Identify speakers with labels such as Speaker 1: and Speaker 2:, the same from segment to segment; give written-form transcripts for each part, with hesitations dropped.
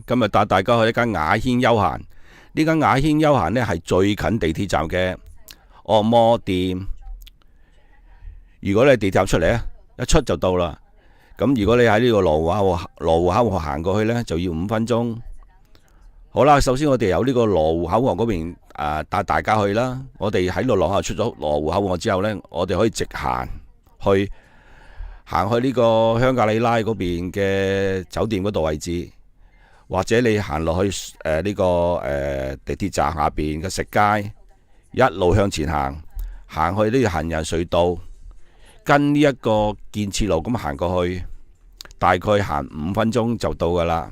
Speaker 1: 今日帶大家去一間雅軒休閒。呢間雅軒休閒呢係最近地鐵站嘅按摩店。如果你地鐵站出嚟一出就到啦。咁如果你喺呢個羅湖口河行過去呢，就要5分鐘。好啦，首先我哋由呢個羅湖口岸嗰邊帶大家去啦。我哋喺度出咗羅湖口岸之後呢，我哋可以直行去呢個香格里拉嗰邊嘅酒店嗰度位置，或者你行落去呢個地鐵站下邊嘅食街，一路向前行去呢個行人隧道，跟呢一個建設路咁行過去，大概行5分鐘就到噶啦。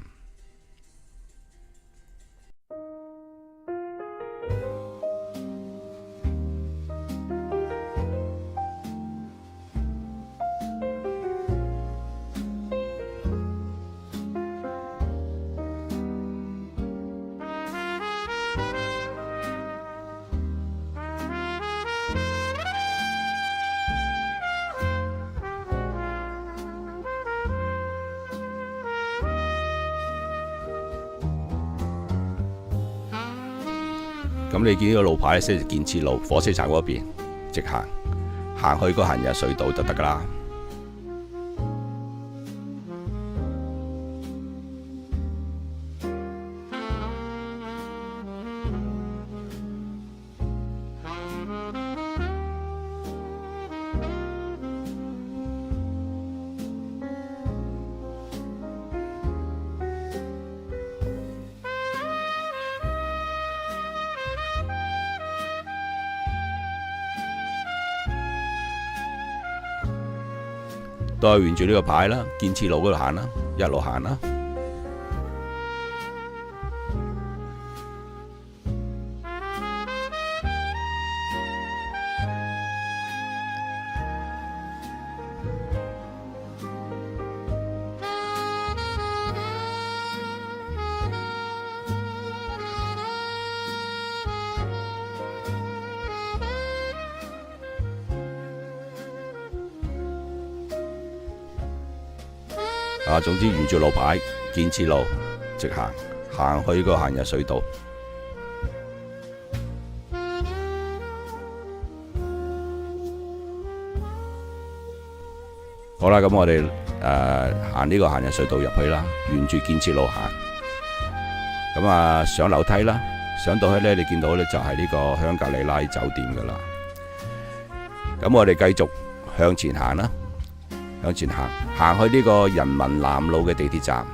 Speaker 1: 咁你見呢個路牌寫住建設路，火車站嗰邊，直行去個行人隧道就得噶啦。都係沿住呢個牌啦，建設路嗰度行啦，一路行啦。總之沿住路牌建設路直行去個行人隧道。好啦，咁我哋行呢個行人隧道入去啦，沿住建設路行。咁上樓梯啦，上到去呢，你見到呢就係呢個香格里拉酒店噶啦。咁我哋繼續向前行啦。向前行去呢個人民南路嘅地鐵站。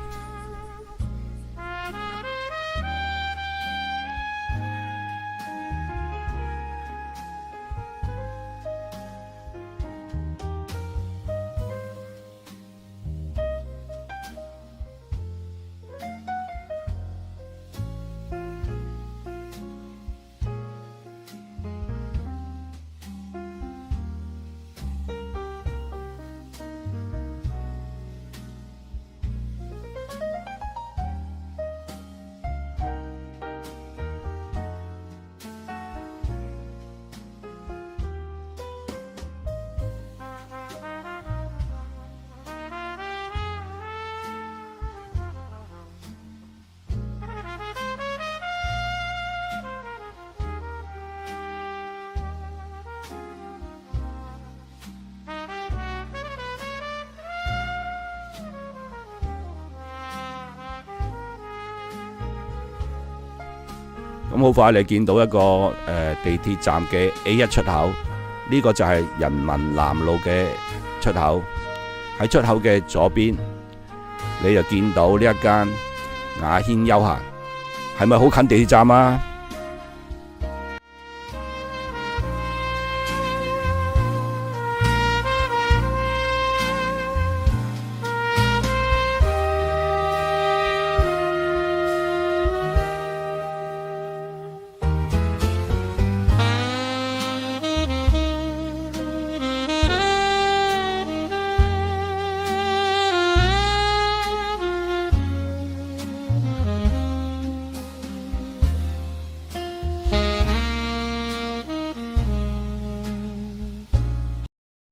Speaker 1: 咁好快你見到一個地鐵站嘅 A1 出口，呢個就係人民南路嘅出口。喺出口嘅左邊，你就見到呢一間雅軒休閒，係咪好近地鐵站啊？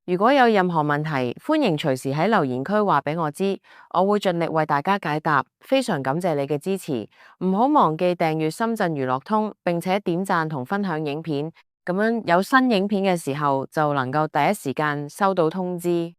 Speaker 2: 如果有任何問題，歡迎隨時喺留言區話俾我知，我會盡力為大家解答。非常感謝你嘅支持，唔好忘記訂閱深圳娛樂通，並且點讚同分享影片，咁樣有新影片嘅時候就能夠第一時間收到通知。